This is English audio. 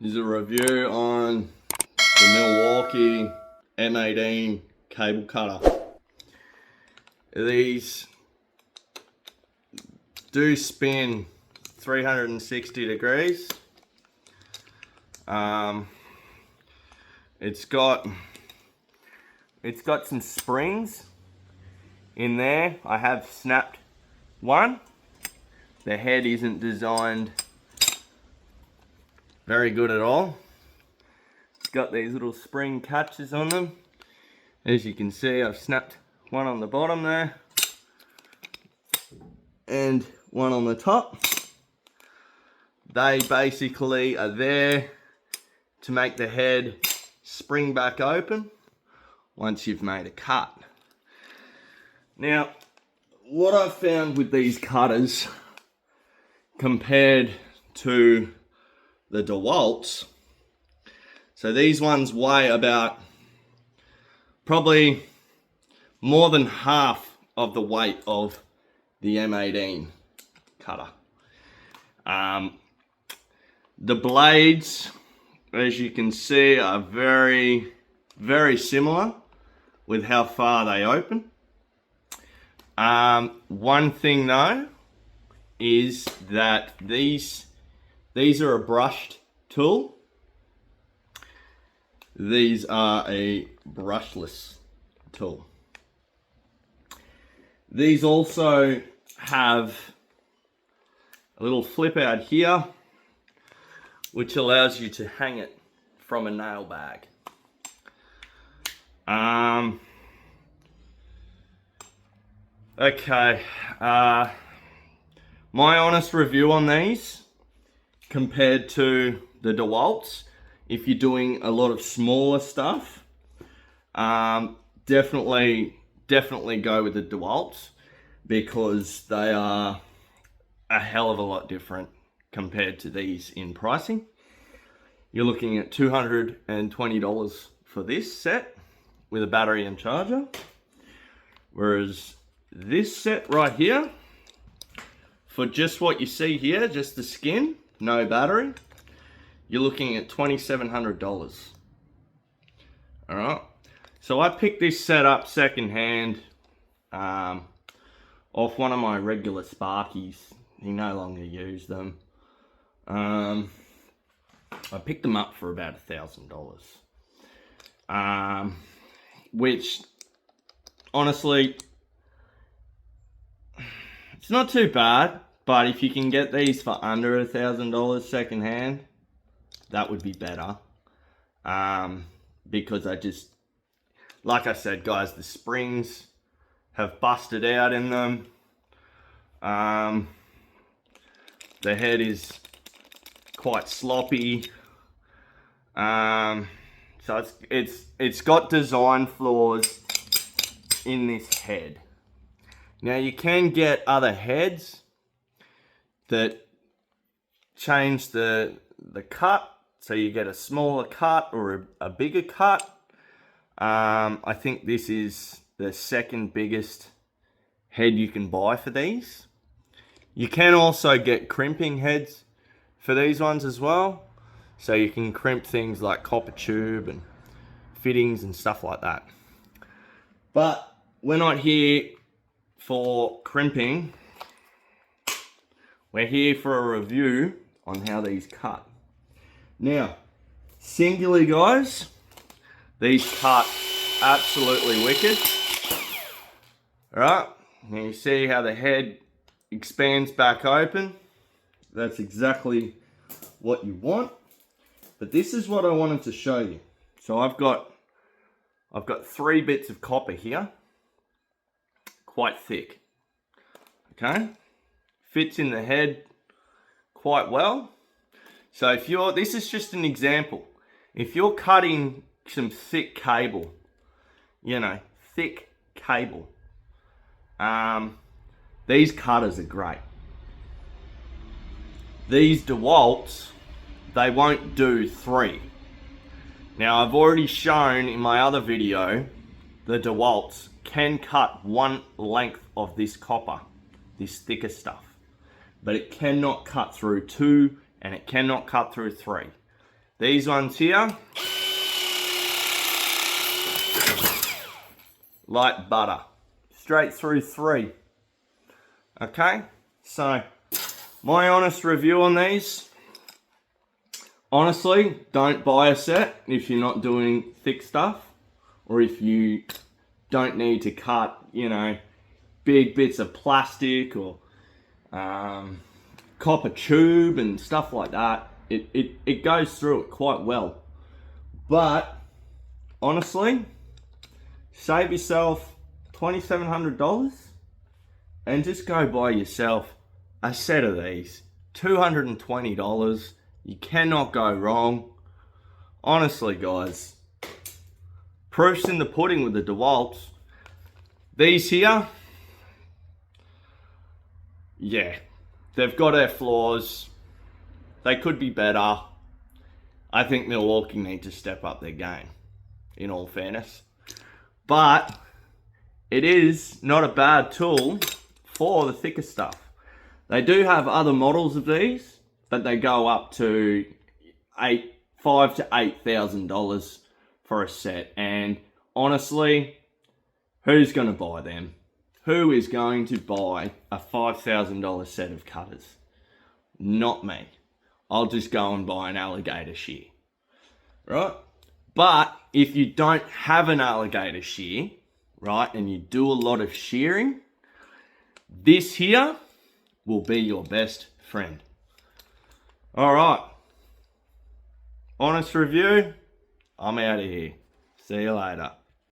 Is a review on the Milwaukee M18 cable cutter. These do spin 360 degrees. It's got some springs in there. I have snapped one. The head isn't designed very good at all. It's got these little spring catches on them. As you can see, I've snapped one on the bottom there and one on the top. They basically are there to make the head spring back open once you've made a cut. Now, what I've found with these cutters compared to the dewalts, so these ones weigh about probably more than half of the weight of the M18 cutter. The blades, as you can see, are very, very similar with how far they open. One thing though is that these are a brushed tool. These are a brushless tool. These also have a little flip out here, which allows you to hang it from a nail bag. Okay, my honest review on these compared to the dewalts, if you're doing a lot of smaller stuff, definitely go with the dewalts, because they are a hell of a lot different compared to these in pricing. You're looking at $220 for this set with a battery and charger, whereas this set right here, for just what you see here, just the skin, no battery, you're looking at $2,700. All right, so I picked this set up secondhand off one of my regular Sparkies. He no longer used them. I picked them up for about $1,000, which honestly, it's not too bad, but if you can get these for under $1,000 secondhand, that would be better. Because like I said, guys, the springs have busted out in them. The head is quite sloppy. So it's got design flaws in this head. Now you can get other heads that change the cut, so you get a smaller cut or a bigger cut. I think this is the second biggest head you can buy for these. You can also get crimping heads for these ones as well, so you can crimp things like copper tube and fittings and stuff like that. But we're not here for crimping. We're here for a review on how these cut. Now, singularly, guys, these cut absolutely wicked. All right, now you see how the head expands back open. That's exactly what you want. But this is what I wanted to show you. So I've got 3 bits of copper here, quite thick. Okay, fits in the head quite well. So this is just an example. If you're cutting some thick cable, thick cable, these cutters are great. These dewalts, they won't do 3. Now, I've already shown in my other video, the dewalts can cut 1 length of this copper, this thicker stuff, but it cannot cut through 2 and it cannot cut through 3. These ones here, like butter, straight through 3. Okay, so my honest review on these, honestly, don't buy a set if you're not doing thick stuff, or if you don't need to cut, you know, big bits of plastic or copper tube and stuff like that. It goes through it quite well. But honestly, save yourself $2,700 and just go buy yourself a set of these. $220. You cannot go wrong. Honestly, guys, proof's in the pudding with the dewalts. These here, yeah, they've got their flaws. They could be better. I think Milwaukee need to step up their game, in all fairness. But it is not a bad tool for the thicker stuff. They do have other models of these, but they go up to $5,000 to $8,000 for a set. And honestly, who's going to buy them? Who is going to buy a $5,000 set of cutters? Not me. I'll just go and buy an alligator shear, right? But if you don't have an alligator shear, right, and you do a lot of shearing, this here will be your best friend. All right. Honest review, I'm out of here. See you later.